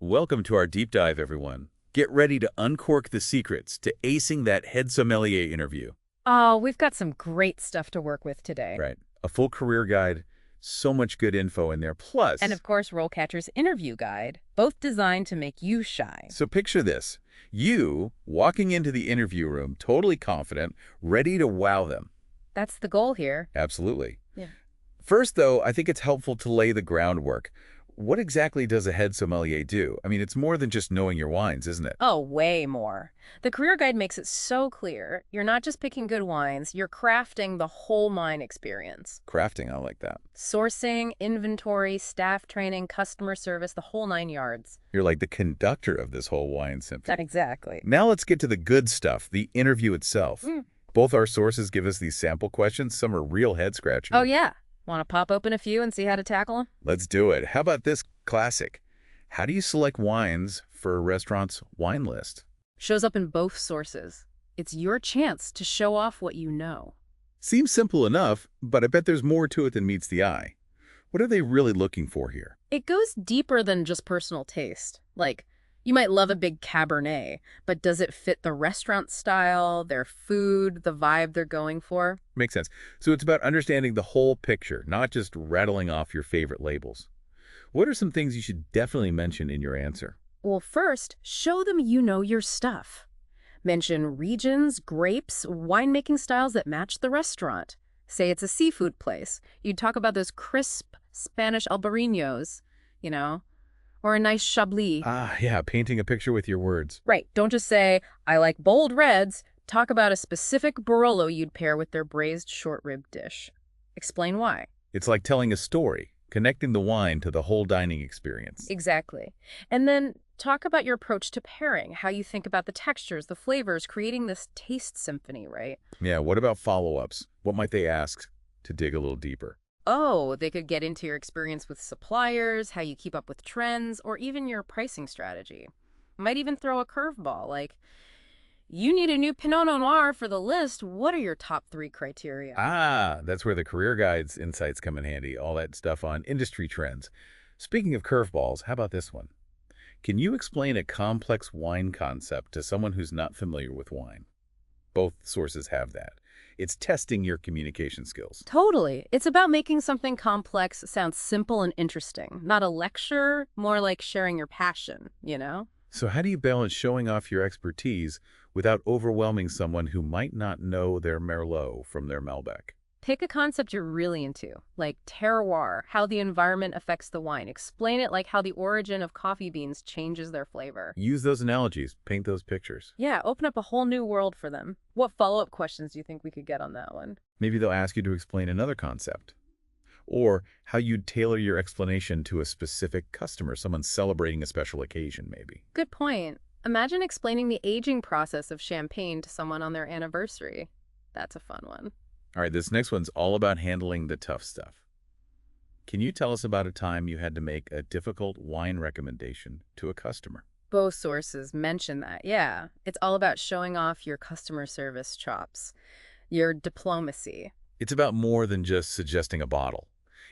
Welcome to our deep dive, everyone. Get ready to uncork the secrets to acing that head sommelier interview. Oh, we've got some great stuff to work with today. Right. A full career guide, so much good info in there. Plus, And of course, RoleCatcher's interview guide, both designed to make you shine. so picture this. You walking into the interview room, totally confident, ready to wow them. That's the goal here. Absolutely. Yeah. First, though, I think it's helpful to lay the groundwork. What exactly does a head sommelier do? I mean, it's more than just knowing your wines, isn't it? Oh, way more. The career guide makes it so clear. You're not just picking good wines, you're crafting the whole wine experience. Crafting, I like that. Sourcing, inventory, staff training, customer service, the whole 9 yards. You're like the conductor of this whole wine symphony. Exactly. Now let's get to the good stuff, the interview itself. Mm. Both our sources give us these sample questions. Some are real head-scratching. Oh, yeah. Want to pop open a few and see how to tackle them? Let's do it. How about this classic? How do you select wines for a restaurant's wine list? Shows up in both sources. It's your chance to show off what you know. Seems simple enough, but I bet there's more to it than meets the eye. What are they really looking for here? It goes deeper than just personal taste. Like, you might love a big Cabernet, but does it fit the restaurant style, their food, the vibe they're going for? Makes sense. So it's about understanding the whole picture, not just rattling off your favorite labels. What are some things you should definitely mention in your answer? Well, first, show them you know your stuff. Mention regions, grapes, winemaking styles that match the restaurant. Say it's a seafood place. You'd talk about those crisp Spanish albariños, you know, or a nice Chablis. Ah, yeah, painting a picture with your words. Right. Don't just say, I like bold reds. Talk about a specific Barolo you'd pair with their braised short rib dish. Explain why. It's like telling a story, connecting the wine to the whole dining experience. Exactly. And then talk about your approach to pairing, how you think about the textures, the flavors, creating this taste symphony, right? Yeah, what about follow-ups? What might they ask to dig a little deeper? Oh, they could get into your experience with suppliers, how you keep up with trends, or even your pricing strategy. Might even throw a curveball, like, you need a new Pinot Noir for the list. What are your top 3 criteria? Ah, that's where the career guide's insights come in handy, all that stuff on industry trends. Speaking of curveballs, how about this one? Can you explain a complex wine concept to someone who's not familiar with wine? Both sources have that. It's testing your communication skills. Totally. It's about making something complex sound simple and interesting. Not a lecture, more like sharing your passion, you know? So how do you balance showing off your expertise without overwhelming someone who might not know their Merlot from their Malbec? Pick a concept you're really into, like terroir, how the environment affects the wine. Explain it like how the origin of coffee beans changes their flavor. Use those analogies, paint those pictures. Yeah, open up a whole new world for them. What follow-up questions do you think we could get on that one? Maybe they'll ask you to explain another concept. Or how you'd tailor your explanation to a specific customer, someone celebrating a special occasion, maybe. Good point. Imagine explaining the aging process of champagne to someone on their anniversary. That's a fun one. All right, this next one's all about handling the tough stuff. Can you tell us about a time you had to make a difficult wine recommendation to a customer? Both sources mention that, yeah. It's all about showing off your customer service chops, your diplomacy. It's about more than just suggesting a bottle.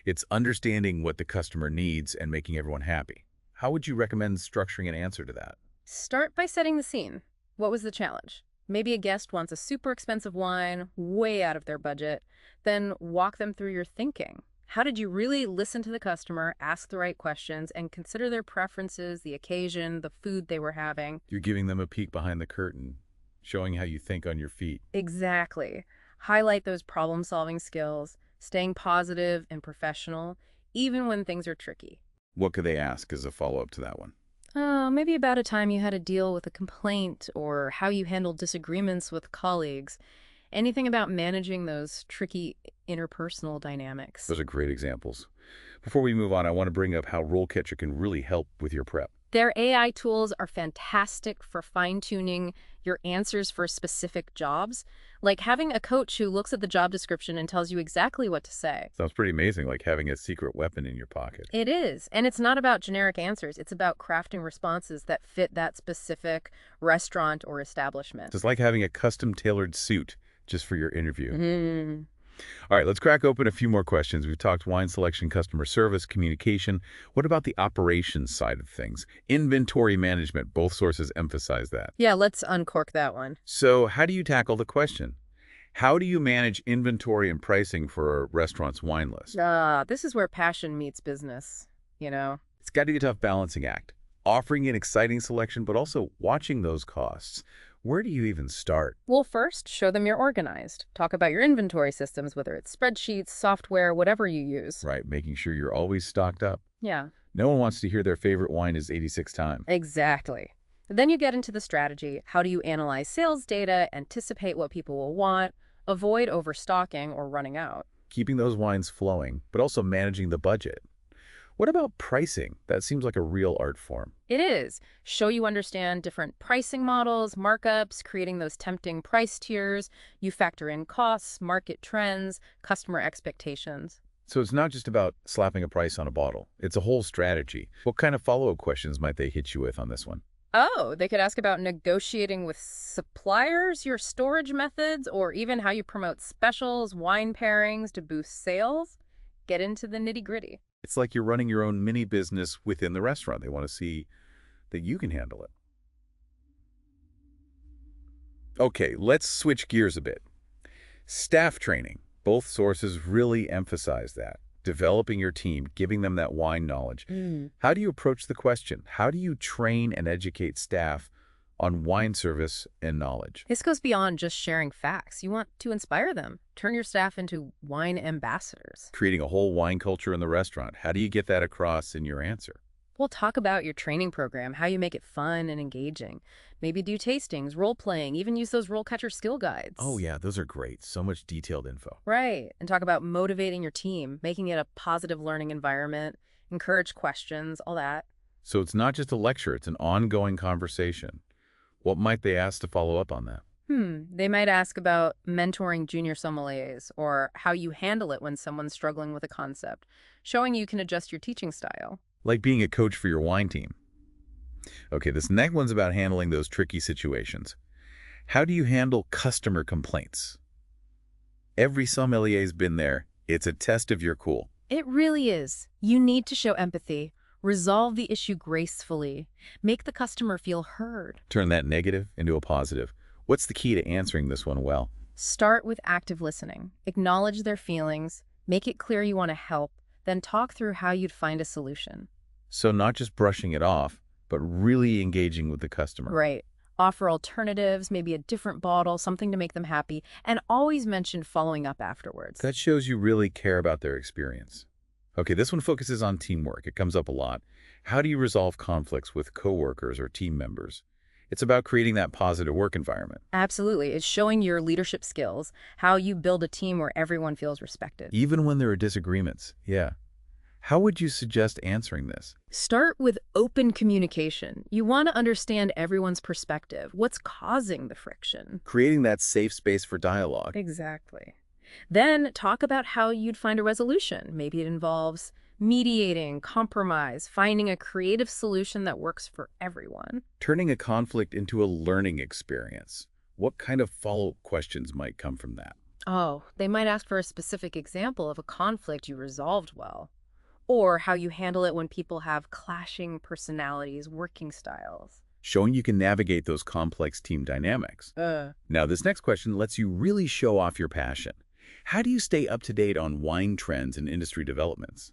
It's understanding what the customer needs and making everyone happy. How would you recommend structuring an answer to that? Start by setting the scene. What was the challenge? Maybe a guest wants a super expensive wine, way out of their budget. Then walk them through your thinking. How did you really listen to the customer, ask the right questions, and consider their preferences, the occasion, the food they were having? You're giving them a peek behind the curtain, showing how you think on your feet. Exactly. Highlight those problem-solving skills, staying positive and professional, even when things are tricky. What could they ask as a follow-up to that one? Maybe about a time you had to deal with a complaint or how you handled disagreements with colleagues. Anything about managing those tricky interpersonal dynamics. Those are great examples. Before we move on, I want to bring up how RoleCatcher can really help with your prep. Their AI tools are fantastic for fine-tuning your answers for specific jobs, like having a coach who looks at the job description and tells you exactly what to say. Sounds pretty amazing, like having a secret weapon in your pocket. It is, and it's not about generic answers. It's about crafting responses that fit that specific restaurant or establishment. It's like having a custom-tailored suit just for your interview. All right, let's crack open a few more questions. We've talked wine selection, customer service, communication. What about the operations side of things? Inventory management, both sources emphasize that. Yeah, let's uncork that one. So how do you tackle the question? How do you manage inventory and pricing for a restaurant's wine list? This is where passion meets business, you know? It's got to be a tough balancing act. Offering an exciting selection, but also watching those costs. Where do you even start? Well, first, show them you're organized. Talk about your inventory systems, whether it's spreadsheets, software, whatever you use. Right, making sure you're always stocked up. Yeah, No one wants to hear their favorite wine is 86 time. exactly. Then you get into the strategy. How do you analyze sales data, anticipate what people will want, avoid overstocking or running out? Keeping those wines flowing, but also managing the budget. What about pricing? That seems like a real art form. It is. Show you understand different pricing models, markups, creating those tempting price tiers. You factor in costs, market trends, customer expectations. So it's not just about slapping a price on a bottle. It's a whole strategy. What kind of follow-up questions might they hit you with on this one? Oh, they could ask about negotiating with suppliers, your storage methods, or even how you promote specials, wine pairings to boost sales. Get into the nitty-gritty. It's like you're running your own mini business within the restaurant. They want to see that you can handle it. Okay, let's switch gears a bit. Staff training. Both sources really emphasize that. Developing your team, giving them that wine knowledge. How do you approach the question? How do you train and educate staff on wine service and knowledge? This goes beyond just sharing facts. You want to inspire them. Turn your staff into wine ambassadors. Creating a whole wine culture in the restaurant. How do you get that across in your answer? We'll talk about your training program, how you make it fun and engaging. Maybe do tastings, role-playing, even use those RoleCatcher skill guides. Oh yeah, those are great. So much detailed info. Right. And talk about motivating your team, making it a positive learning environment, encourage questions, all that. So it's not just a lecture, it's an ongoing conversation. What might they ask to follow up on that? They might ask about mentoring junior sommeliers or how you handle it when someone's struggling with a concept, showing you can adjust your teaching style. Like being a coach for your wine team. Okay, this next one's about handling those tricky situations. How do you handle customer complaints? Every sommelier's been there. It's a test of your cool. It really is. You need to show empathy, resolve the issue gracefully, make the customer feel heard. Turn that negative into a positive. What's the key to answering this one well? Start with active listening. Acknowledge their feelings, make it clear you want to help, then talk through how you'd find a solution. So not just brushing it off, but really engaging with the customer. Right. Offer alternatives, maybe a different bottle, something to make them happy, and always mention following up afterwards. That shows you really care about their experience. Okay, this one focuses on teamwork. It comes up a lot. How do you resolve conflicts with coworkers or team members? It's about creating that positive work environment. Absolutely. It's showing your leadership skills, how you build a team where everyone feels respected. Even when there are disagreements. Yeah. How would you suggest answering this? Start with open communication. You want to understand everyone's perspective. What's causing the friction? Creating that safe space for dialogue. Exactly. Then talk about how you'd find a resolution. Maybe it involves mediating, compromise, finding a creative solution that works for everyone. Turning a conflict into a learning experience. What kind of follow-up questions might come from that? Oh, they might ask for a specific example of a conflict you resolved well, or how you handle it when people have clashing personalities, working styles. Showing you can navigate those complex team dynamics. Now, this next question lets you really show off your passion. How do you stay up to date on wine trends and industry developments?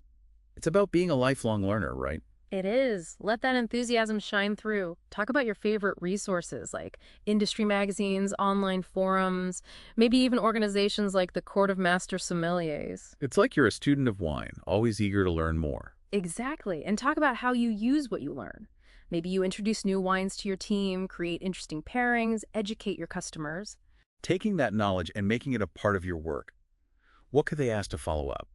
It's about being a lifelong learner, right? It is. Let that enthusiasm shine through. Talk about your favorite resources like industry magazines, online forums, maybe even organizations like the Court of Master Sommeliers. It's like you're a student of wine, always eager to learn more. Exactly. And talk about how you use what you learn. Maybe you introduce new wines to your team, create interesting pairings, educate your customers. Taking that knowledge and making it a part of your work. What could they ask to follow up?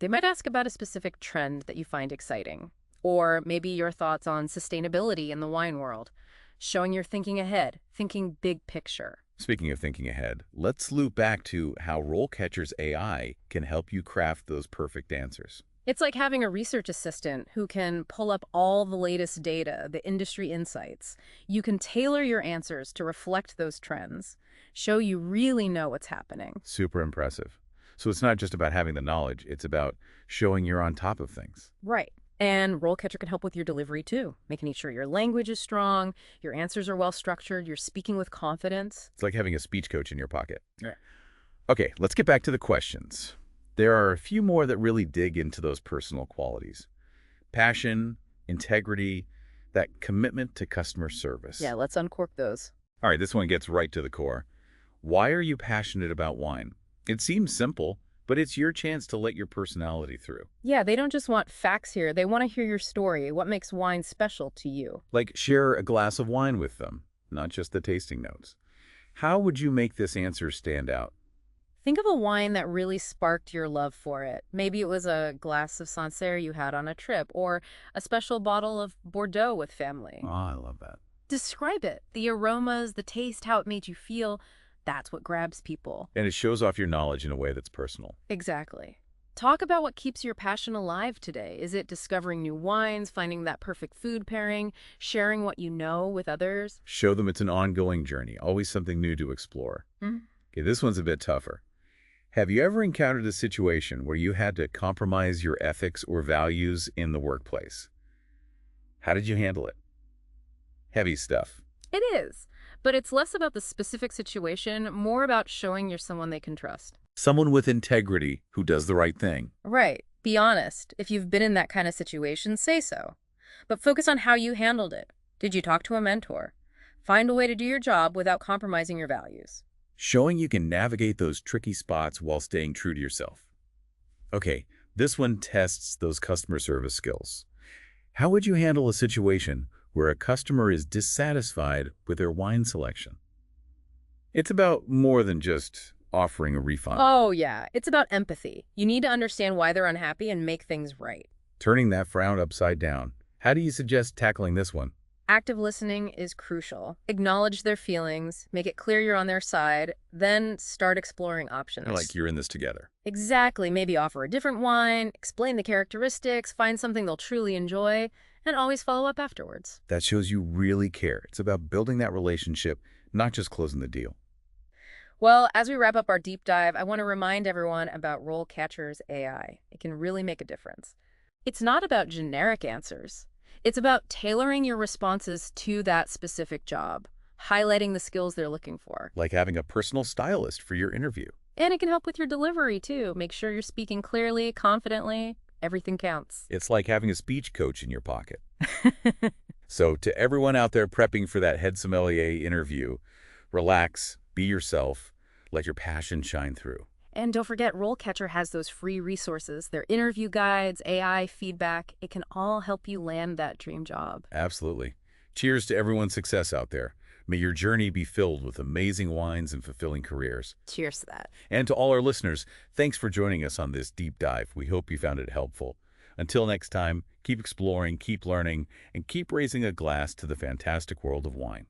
They might ask about a specific trend that you find exciting, or maybe your thoughts on sustainability in the wine world, showing you're thinking ahead, thinking big picture. Speaking of thinking ahead, let's loop back to how RoleCatcher's AI can help you craft those perfect answers. It's like having a research assistant who can pull up all the latest data, the industry insights. You can tailor your answers to reflect those trends, show you really know what's happening. Super impressive. So it's not just about having the knowledge, it's about showing you're on top of things. Right. And RoleCatcher can help with your delivery too, making sure your language is strong, your answers are well structured, you're speaking with confidence. It's like having a speech coach in your pocket. Yeah. Okay, let's get back to the questions. There are a few more that really dig into those personal qualities. Passion, integrity, that commitment to customer service. Yeah, let's uncork those. All right, this one gets right to the core. Why are you passionate about wine? It seems simple, but it's your chance to let your personality through. Yeah, they don't just want facts here. They want to hear your story, what makes wine special to you. Like share a glass of wine with them, not just the tasting notes. How would you make this answer stand out? Think of a wine that really sparked your love for it. Maybe it was a glass of Sancerre you had on a trip, or a special bottle of Bordeaux with family. Oh, I love that. Describe it. The aromas, the taste, how it made you feel. That's what grabs people. And it shows off your knowledge in a way that's personal. Exactly. Talk about what keeps your passion alive today. Is it discovering new wines, finding that perfect food pairing, sharing what you know with others? Show them it's an ongoing journey, always something new to explore. Okay, this one's a bit tougher. Have you ever encountered a situation where you had to compromise your ethics or values in the workplace? How did you handle it? Heavy stuff. It is. But it's less about the specific situation, more about showing you're someone they can trust. Someone with integrity who does the right thing. Right. Be honest. If you've been in that kind of situation, say so. But focus on how you handled it. Did you talk to a mentor? Find a way to do your job without compromising your values. Showing you can navigate those tricky spots while staying true to yourself. Okay, this one tests those customer service skills. How would you handle a situation where a customer is dissatisfied with their wine selection? It's about more than just offering a refund. Oh, yeah. It's about empathy. You need to understand why they're unhappy and make things right. Turning that frown upside down. How do you suggest tackling this one? Active listening is crucial. Acknowledge their feelings, make it clear you're on their side, then start exploring options. Like you're in this together. Exactly. Maybe offer a different wine, explain the characteristics, find something they'll truly enjoy, and always follow up afterwards. That shows you really care. It's about building that relationship, not just closing the deal. Well, as we wrap up our deep dive, I want to remind everyone about RoleCatcher's AI. It can really make a difference. It's not about generic answers. It's about tailoring your responses to that specific job, highlighting the skills they're looking for. Like having a personal stylist for your interview. And it can help with your delivery, too. Make sure you're speaking clearly, confidently. Everything counts. It's like having a speech coach in your pocket. So to everyone out there prepping for that Head Sommelier interview, relax, be yourself, let your passion shine through. And don't forget, RoleCatcher has those free resources. Their interview guides, AI, feedback. It can all help you land that dream job. Absolutely. Cheers to everyone's success out there. May your journey be filled with amazing wines and fulfilling careers. Cheers to that. And to all our listeners, thanks for joining us on this deep dive. We hope you found it helpful. Until next time, keep exploring, keep learning, and keep raising a glass to the fantastic world of wine.